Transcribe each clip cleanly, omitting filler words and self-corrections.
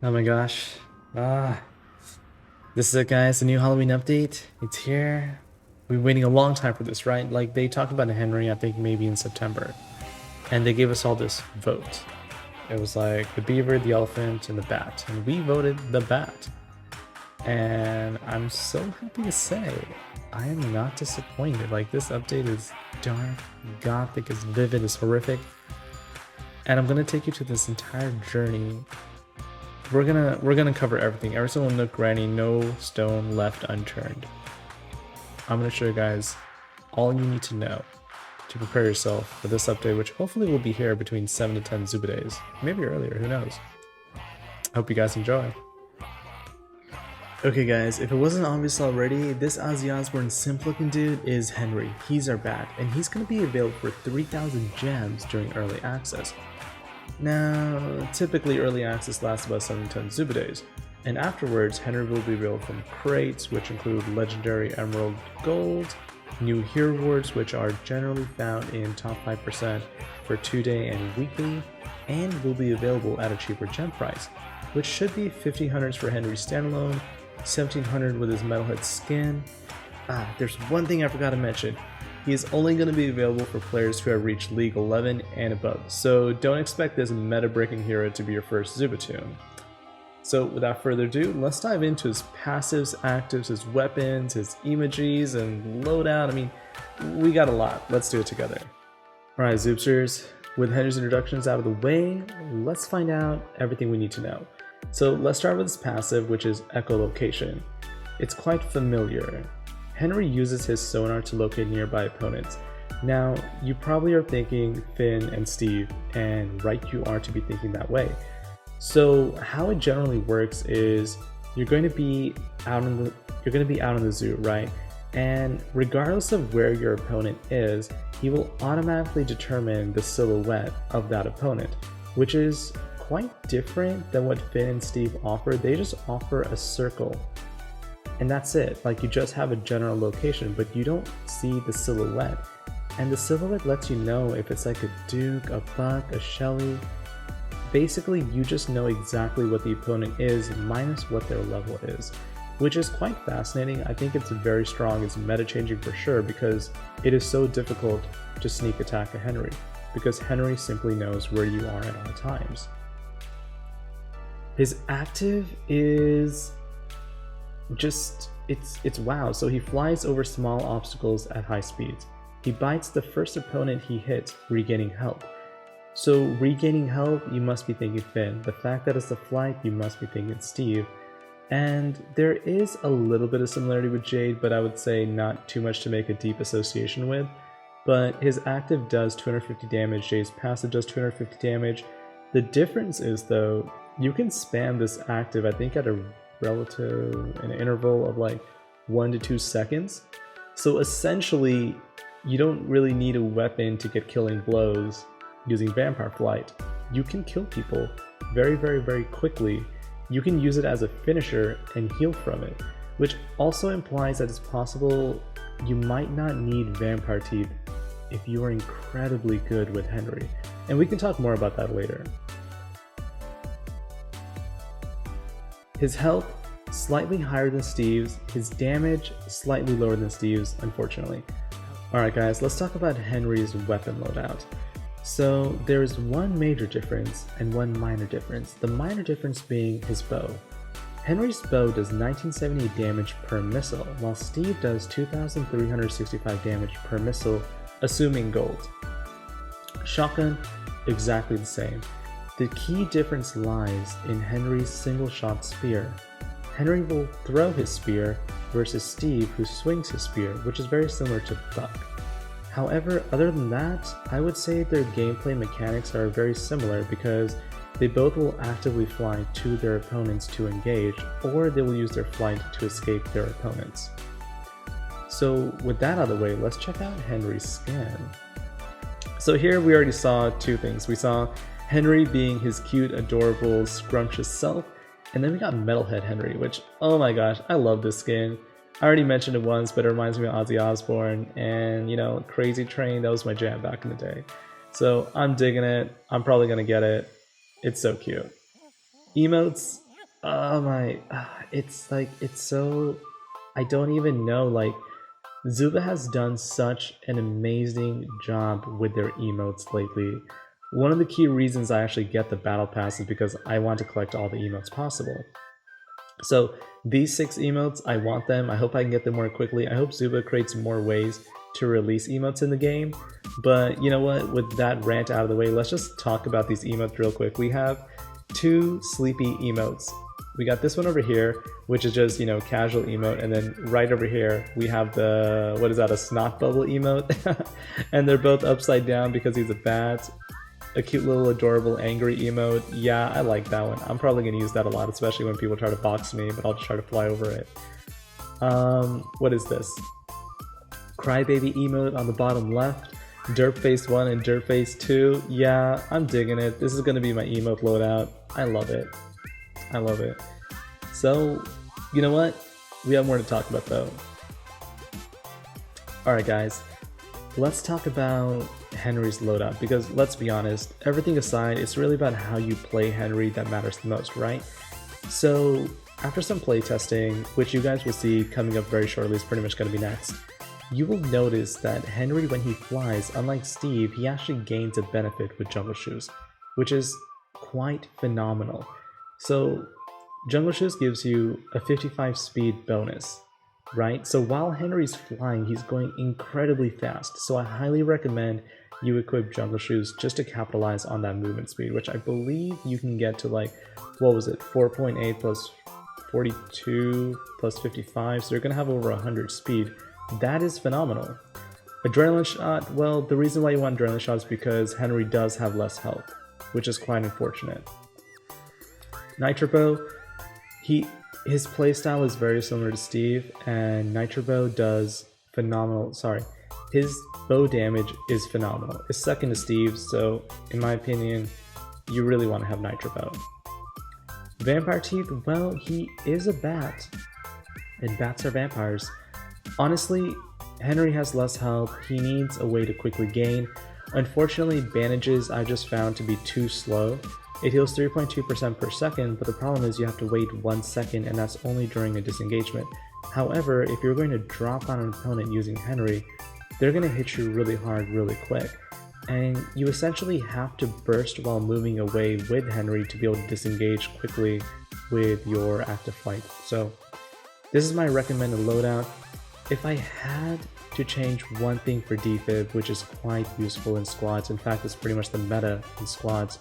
Oh my gosh. Ah, this is it, guys. The new Halloween update. It's here. We've been waiting a long time for this, right? Like, they talked about Henry, I think maybe in September. And they gave us all this vote. It was like the beaver, the elephant, and the bat. And we voted the bat. And I'm so happy to say, I am not disappointed. Like, this update is dark, gothic, it's vivid, it's horrific. And I'm gonna take you to this entire journey. We're gonna cover everything, every single nook, cranny, no stone left unturned. I'm gonna show you guys all you need to know to prepare yourself for this update, which hopefully will be here between 7 to 10 Zooba days, maybe earlier, who knows. Hope you guys enjoy. Okay guys, if it wasn't obvious already, this Ozzy Osbourne simp looking dude is Henry. He's our bat, and he's gonna be available for 3,000 gems during early access. Now, typically early access lasts about 7 to 10 Zooba days, and afterwards Henry will be available from crates, which include legendary emerald gold, new hero rewards, which are generally found in top 5% for 2-day and weekly, and will be available at a cheaper gem price, which should be 1500s for Henry standalone, 1700 with his metalhead skin. There's one thing I forgot to mention. He is only going to be available for players who have reached League 11 and above, so don't expect this meta-breaking hero to be your first Zooba tune. So without further ado, let's dive into his passives, actives, his weapons, his emojis, and loadout. I mean, we got a lot. Let's do it together. Alright Zoopsters, with Henry's introductions out of the way, let's find out everything we need to know. So let's start with his passive, which is echolocation. It's quite familiar. Henry uses his sonar to locate nearby opponents. Now, you probably are thinking Finn and Steve, and right you are to be thinking that way. So how it generally works is you're going to be out in the zoo, right? And regardless of where your opponent is, he will automatically determine the silhouette of that opponent, which is quite different than what Finn and Steve offer. They just offer a circle. And that's it. Like, you just have a general location, but you don't see the silhouette. And the silhouette lets you know if it's like a Duke, a Buck, a Shelly. Basically, you just know exactly what the opponent is minus what their level is, which is quite fascinating. I think it's very strong. It's meta changing for sure, because it is so difficult to sneak attack a Henry, because Henry simply knows where you are at all times. His active is just, it's wow. So he flies over small obstacles at high speeds. He bites the first opponent he hits, regaining health. So regaining health, you must be thinking Finn. The fact that it's a flight, you must be thinking Steve. And there is a little bit of similarity with Jade, but I would say not too much to make a deep association with. But his active does 250 damage, Jade's passive does 250 damage. The difference is though, you can spam this active, I think at an interval of like 1 to 2 seconds. So essentially, you don't really need a weapon to get killing blows using Vampire Flight. You can kill people very, very, very quickly. You can use it as a finisher and heal from it, which also implies that it's possible you might not need Vampire Teeth if you are incredibly good with Henry. And we can talk more about that later. His health, slightly higher than Steve's. His damage, slightly lower than Steve's, unfortunately. Alright guys, let's talk about Henry's weapon loadout. So there is one major difference and one minor difference. The minor difference being his bow. Henry's bow does 1970 damage per missile, while Steve does 2,365 damage per missile, assuming gold. Shotgun, exactly the same. The key difference lies in Henry's single-shot spear. Henry will throw his spear versus Steve, who swings his spear, which is very similar to Buck. However, other than that, I would say their gameplay mechanics are very similar, because they both will actively fly to their opponents to engage, or they will use their flight to escape their opponents. So with that out of the way, let's check out Henry's skin. So here we already saw two things. We saw Henry being his cute, adorable, scrumptious self, and then we got Metalhead Henry, which, oh my gosh, I love this skin. I already mentioned it once, but it reminds me of Ozzy Osbourne, and you know, Crazy Train, that was my jam back in the day. So I'm digging it. I'm probably gonna get it. It's so cute. Emotes, Oh my, it's like, it's so, I don't even know, like, Zooba has done such an amazing job with their emotes lately. One of the key reasons I actually get the battle pass is because I want to collect all the emotes possible. So these 6 emotes, I want them. I hope I can get them more quickly. I hope Zooba creates more ways to release emotes in the game. But you know what? With that rant out of the way, let's just talk about these emotes real quick. We have 2 sleepy emotes. We got this one over here, which is just, you know, casual emote, and then right over here we have the, what is that, a snot bubble emote? And they're both upside down because he's a bat. A cute little adorable angry emote. Yeah, I like that one. I'm probably gonna use that a lot, especially when people try to box me, but I'll just try to fly over it. What is this? Crybaby emote on the bottom left. Derp Face 1 and Derp Face 2. Yeah, I'm digging it. This is gonna be my emote loadout. I love it. I love it. So, you know what? We have more to talk about though. Alright guys, let's talk about Henry's loadout, because let's be honest, everything aside, it's really about how you play Henry that matters the most, right? So after some playtesting, which you guys will see coming up very shortly, is pretty much going to be next, you will notice that Henry, when he flies, unlike Steve, he actually gains a benefit with Jungle Shoes, which is quite phenomenal. So Jungle Shoes gives you a 55 speed bonus, right? So while Henry's flying, he's going incredibly fast, so I highly recommend you equip Jungle Shoes just to capitalize on that movement speed, which I believe you can get to, like, what was it, 4.8 plus 42 plus 55, so you're gonna have over 100 speed. That is phenomenal. Adrenaline Shot, well, the reason why you want Adrenaline Shot is because Henry does have less health, which is quite unfortunate. Nitrobo, his playstyle is very similar to Steve, and Nitrobo does phenomenal, his bow damage is phenomenal. It's second to Steve's, so in my opinion, you really want to have Nitrobo. Vampire Teeth, well, he is a bat, and bats are vampires. Honestly, Henry has less health, he needs a way to quickly gain. Unfortunately, bandages I just found to be too slow. It heals 3.2% per second, but the problem is you have to wait 1 second, and that's only during a disengagement. However, if you're going to drop on an opponent using Henry, they're going to hit you really hard really quick, and you essentially have to burst while moving away with Henry to be able to disengage quickly with your active flight. So this is my recommended loadout. If I had to change one thing for defib, which is quite useful in squads, in fact it's pretty much the meta in squads,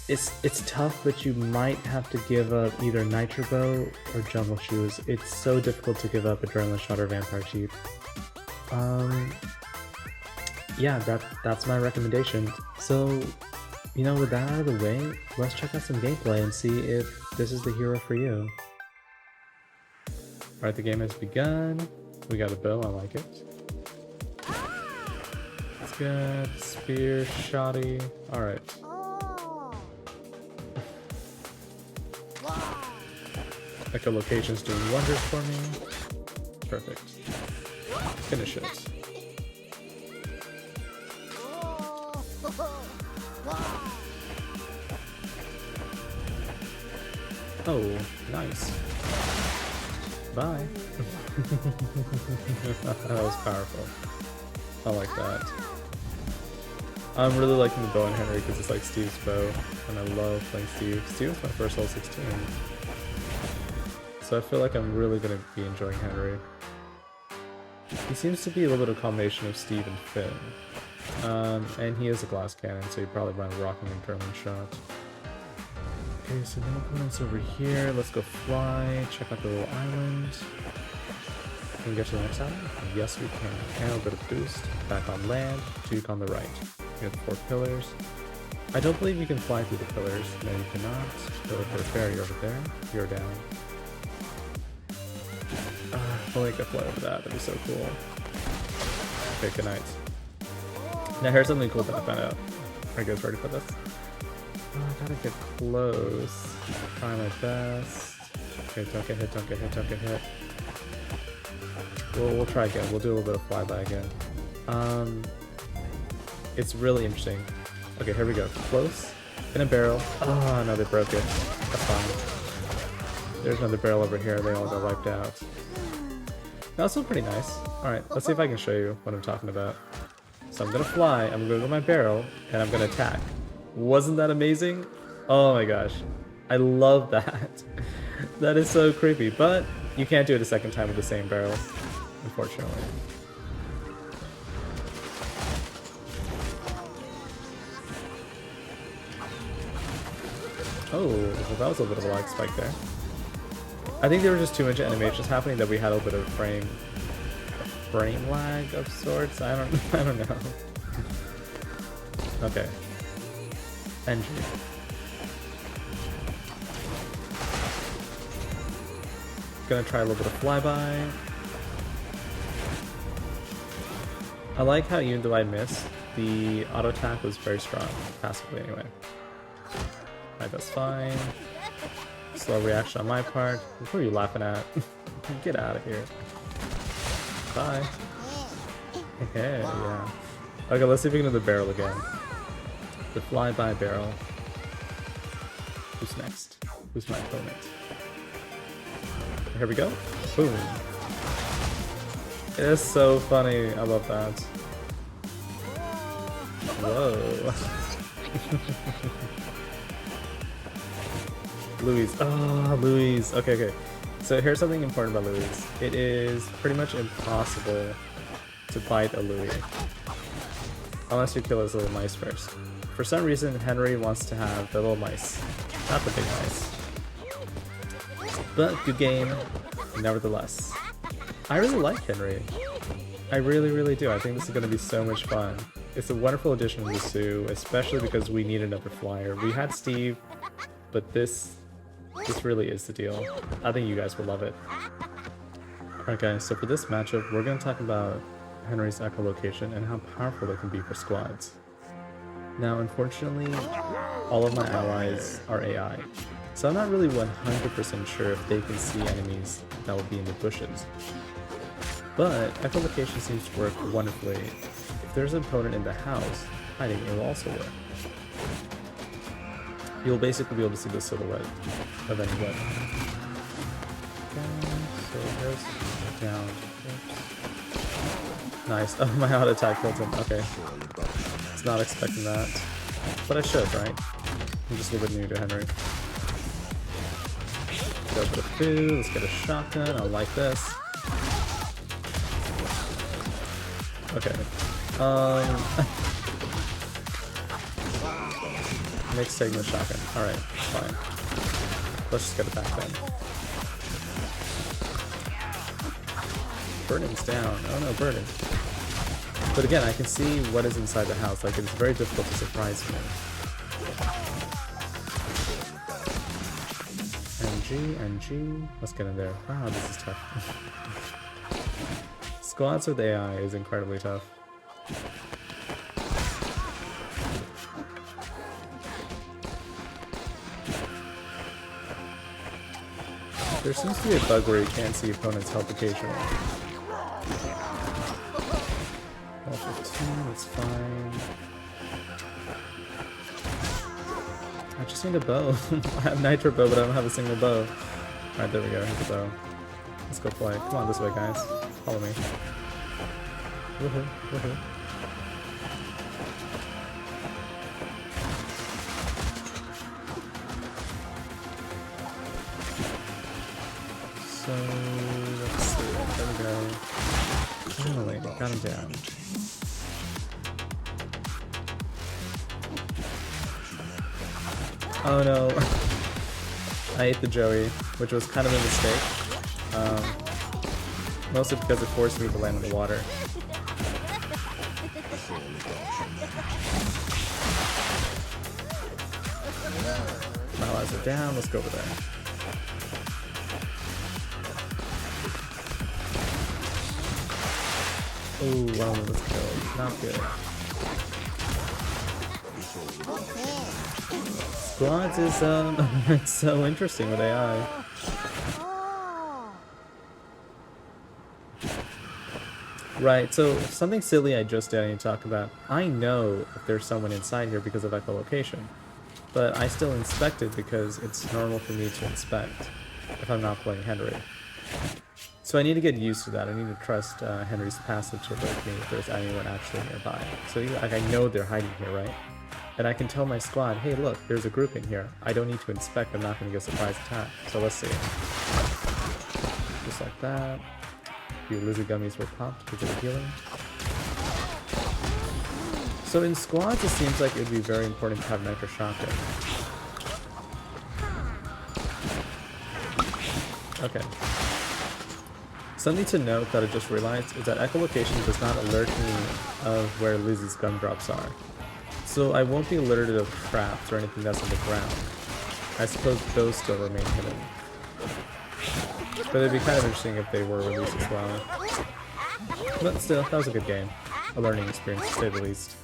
it's tough, but you might have to give up either Nitrobo or Jungle Shoes. It's so difficult to give up Adrenaline Shot or Vampire Teeth. Yeah, that's my recommendation. So, you know, with that out of the way, let's check out some gameplay and see if this is the hero for you. Alright, the game has begun. We got a bow, I like it. It's good. Spear, shoddy. Alright. Echolocation's doing wonders for me. Perfect. Finish it. Oh, nice. Bye. That was powerful. I like that. I'm really liking the bow on Henry because it's like Steve's bow, and I love playing Steve. Steve was my first all 16. So I feel like I'm really going to be enjoying Henry. He seems to be a little bit of a combination of Steve and Finn. And he is a glass cannon, so he'd probably run a rocking and Adrenaline Shot. Okay, so no opponents over here. Let's go fly, check out the little island. Can we get to the next island? Yes, we can. And a bit of boost. Back on land, Duke on the right. We have 4 pillars. I don't believe you can fly through the pillars. No, you cannot. Go for a barrier over there. You're down. If only I could fly over that, that'd be so cool. Okay, good night. Now here's something cool that I found out. Are you guys ready for this? Oh, I gotta get close. Try my best. Okay, don't get hit, don't get hit, don't get hit. We'll try again. We'll do a little bit of flyby again. It's really interesting. Okay, here we go. Close. In a barrel. Oh no, they broke it. That's fine. There's another barrel over here. They all got wiped out. That's still pretty nice. Alright, let's see if I can show you what I'm talking about. So I'm gonna fly, I'm gonna go to my barrel, and I'm gonna attack. Wasn't that amazing? Oh my gosh. I love that. That is so creepy, but you can't do it a second time with the same barrel, unfortunately. Oh, well that was a little lag spike there. I think there were just too much animations happening that we had a little bit of frame lag of sorts. I don't know. Okay. NG. Gonna try a little bit of flyby. I like how even though I missed, the auto attack was very strong, passively anyway. Alright, that's fine. Slow reaction on my part. What are you laughing at? Get out of here. Bye. Okay, yeah. Okay, let's see if we can do the barrel again. The flyby barrel. Who's next? Who's my opponent? Here we go. Boom. It is so funny. I love that. Whoa. Louise. Oh, Louise. Okay, okay. So here's something important about Louise. It is pretty much impossible to bite a Louis unless you kill his little mice first. For some reason, Henry wants to have the little mice, not the big mice. But good game, nevertheless. I really like Henry. I really, really do. I think this is going to be so much fun. It's a wonderful addition to the zoo, especially because we need another flyer. We had Steve, but this really is the deal. I think you guys will love it. Alright guys, so for this matchup, we're going to talk about Henry's echolocation and how powerful it can be for squads. Now unfortunately, all of my allies are AI, so I'm not really 100% sure if they can see enemies that will be in the bushes. But echolocation seems to work wonderfully. If there's an opponent in the house hiding, it will also work. You'll basically be able to see the silhouette of any weapon. Okay, so there's down. Oops. Nice. Oh, my auto attack killed him. Okay. I was not expecting that. But I should, right? I'm just a little bit new to Henry. Go for the food. Let's get a shotgun. I like this. Okay. Mixed segment shotgun. Alright, fine. Let's just get it back then. Burning's down. Oh no, burning. But again, I can see what is inside the house. Like, it's very difficult to surprise me. NG. Let's get in there. Wow, this is tough. Squads with AI is incredibly tough. There seems to be a bug where you can't see opponent's health occasionally. Level 15, that's fine. I just need a bow. I have nitro bow, but I don't have a single bow. Alright, there we go, here's a bow. Let's go play. Come on this way, guys. Follow me. Woohoo, woohoo. So, let's see. There we go. Finally, got him down. Oh no. I ate the Joey, which was kind of a mistake. Mostly because it forced me to land in the water. My allies are down, let's go over there. Oh, one of them was killed. Not good. Squads is it's so interesting with AI. Right, so something silly I just did I need to talk about. I know if there's someone inside here because of echolocation. but I still inspect it because it's normal for me to inspect if I'm not playing Henry. So I need to get used to that. I need to trust Henry's passive to alert me if there's anyone actually nearby. So like I know they're hiding here, right? And I can tell my squad, hey look, there's a group in here. I don't need to inspect, I'm not going to get a surprise attack. So let's see. Just like that. A few lizard gummies were popped because of the healing. So in squads, it seems like it would be very important to have Nitro Shotgun. Okay. Something to note that I just realized is that echolocation does not alert me of where Lizzie's gumdrops are. So I won't be alerted of traps or anything that's on the ground. I suppose those still remain hidden. But it'd be kind of interesting if they were released as well. But still, that was a good game. A learning experience to say the least.